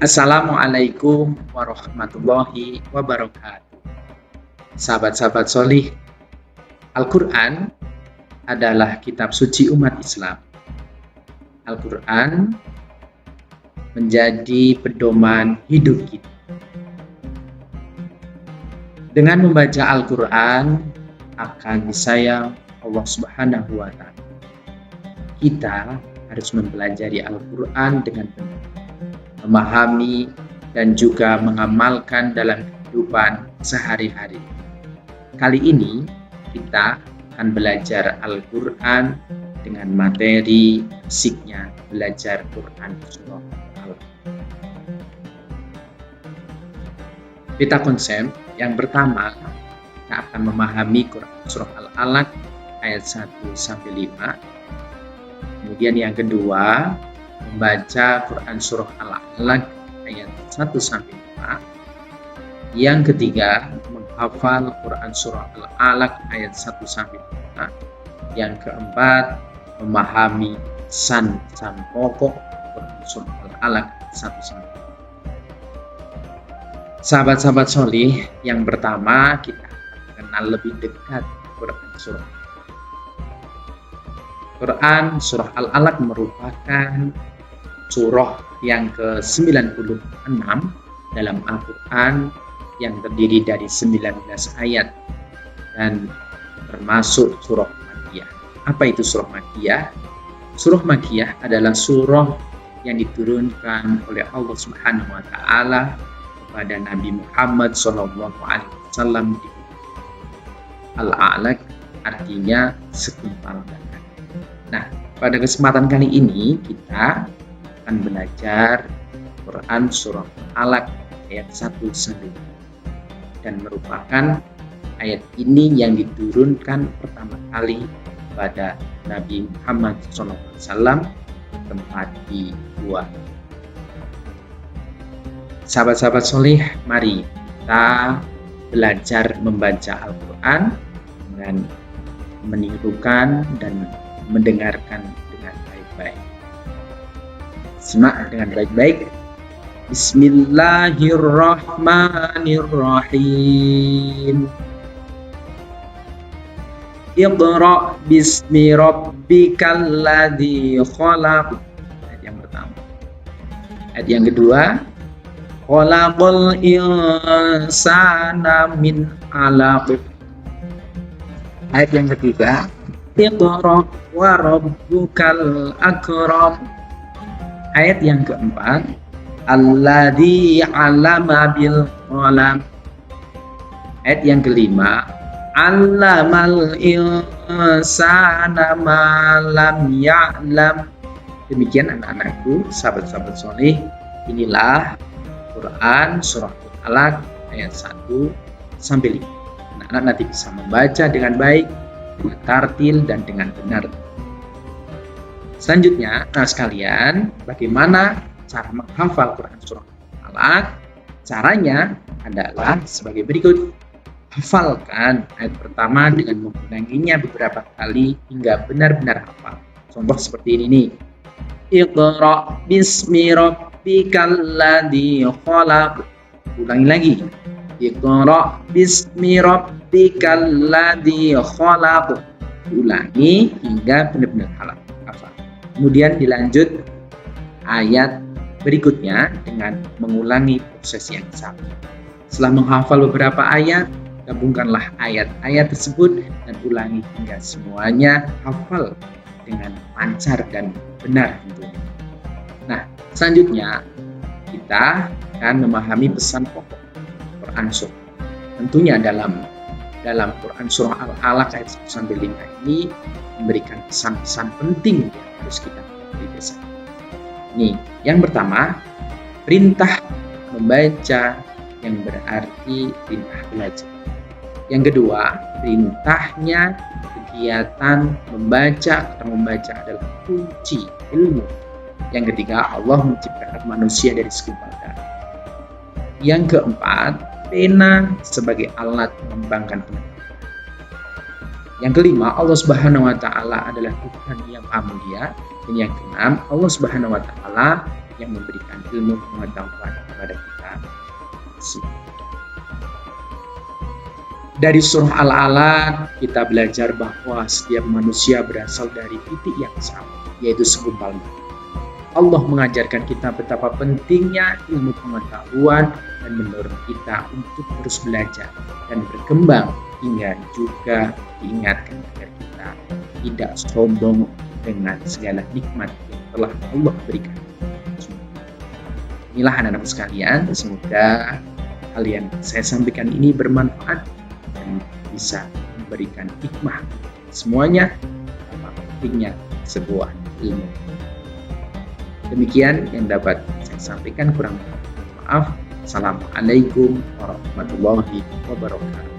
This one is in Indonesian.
Assalamualaikum warahmatullahi wabarakatuh. Sahabat-sahabat solih, Al-Quran adalah kitab suci umat Islam. Al-Quran menjadi pedoman hidup kita. Dengan membaca Al-Quran akan disayang Allah Subhanahu wa Ta'ala. Kita harus mempelajari Al-Quran dengan benar, memahami dan juga mengamalkan dalam kehidupan sehari-hari. Kali ini kita akan belajar Al-Quran dengan materi fisiknya, belajar Quran surah Al-Alaq. Kita konsep yang pertama, kita akan memahami Quran surah Al-Alaq ayat 1-5. Kemudian yang kedua, membaca Quran surah Al-Alaq ayat 1-5. Yang ketiga, menghafal Quran surah Al-Alaq ayat 1-5. Yang keempat, memahami pesan pokok Quran surah Al-Alaq 1-5. Sahabat-sahabat solih, yang pertama kita akan kenal lebih dekat Quran surah. Quran surah Al-Alaq merupakan surah yang ke-96 dalam Al-Quran yang terdiri dari 19 ayat dan termasuk surah Makkiyah. Apa itu surah Makkiyah? Surah Makkiyah adalah surah yang diturunkan oleh Allah Subhanahu wa Ta'ala kepada Nabi Muhammad SAW. Al-Alaq artinya segumpal darah. Nah, pada kesempatan kali ini kita akan belajar Quran surah Al-Alaq ayat 1-5 dan merupakan ayat ini yang diturunkan pertama kali pada Nabi Muhammad SAW tempat di Gua. Sahabat-sahabat soleh, mari kita belajar membaca Al-Quran dengan menirukan dan mendengarkan dengan baik-baik. Simak dengan baik-baik. Bismillahirrahmanirrahim. Iqra bismi rabbikal ladzi khalaq. Ayat yang pertama. Ayat yang kedua, khalaqal insana min 'alaq. Ayat yang ketiga, Iqra wa rabbukal akram. Ayat yang keempat, alladzi 'allama bil qalam. Ayat yang kelima, 'allamal insana ma lam ya'lam. Demikian anak-anakku, sahabat-sahabat soleh, inilah Quran surah Al-Alaq ayat 1-5. Anak-anak nanti bisa membaca dengan baik, dengan tartil dan dengan benar. Selanjutnya, sekalian, bagaimana cara menghafal Quran surah Al-Alaq? Caranya adalah sebagai berikut. Hafalkan ayat pertama dengan mengulanginya beberapa kali hingga benar-benar hafal. Contoh seperti ini nih. Iqra bismi rabbikal ladzi khalaq. Ulangi lagi. Iqra bismi rabbikal ladzi khalaq. Ulangi hingga benar-benar hafal. Kemudian dilanjut ayat berikutnya dengan mengulangi proses yang sama. Setelah menghafal beberapa ayat, gabungkanlah ayat-ayat tersebut dan ulangi hingga semuanya hafal dengan lancar dan benar tentunya. Nah, selanjutnya kita akan memahami pesan pokok Quran surah. Tentunya dalam Quran surah Al-Alaq ayat 1-5 ini memberikan pesan-pesan penting yang harus kita ketahui bersama. Ini yang pertama, perintah membaca yang berarti perintah belajar. Yang kedua, perintahnya kegiatan membaca adalah kunci ilmu. Yang ketiga, Allah menciptakan manusia dari segumpal darah. Yang keempat, pena sebagai alat mengembangkan pengetahuan. Yang kelima, Allah Subhanahu wa Ta'ala adalah Tuhan yang Maha Mulia. Dan yang keenam, Allah Subhanahu wa Ta'ala yang memberikan ilmu pengetahuan kepada kita semua. Dari surah Al-Alaq kita belajar bahwa setiap manusia berasal dari titik yang sama, yaitu segumpal minyak. Allah mengajarkan kita betapa pentingnya ilmu pengetahuan dan mendorong kita untuk terus belajar dan berkembang, hingga juga diingatkan agar kita tidak sombong dengan segala nikmat yang telah Allah berikan. Inilah anak-anak sekalian, semoga hal yang saya sampaikan ini bermanfaat dan bisa memberikan hikmah semuanya betapa pentingnya sebuah ilmu. Demikian yang dapat saya sampaikan, kurang maaf. Assalamualaikum warahmatullahi wabarakatuh.